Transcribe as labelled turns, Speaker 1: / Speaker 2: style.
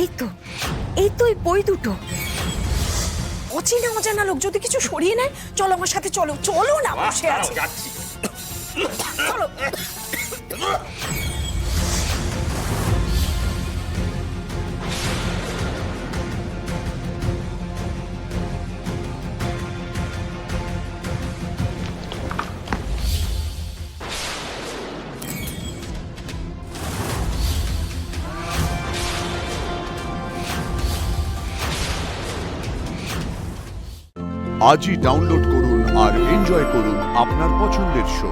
Speaker 1: এই তো এই তো এই বই দুটো। অচেনা অজানা লোক যদি কিছু সরিয়ে নেয়, চলো আমার সাথে, চলো চলো না, বসে আছে
Speaker 2: যাচ্ছি।
Speaker 1: চলো।
Speaker 3: আজই ডাউনলোড করুন আর এনজয় করুন আপনার পছন্দের শো।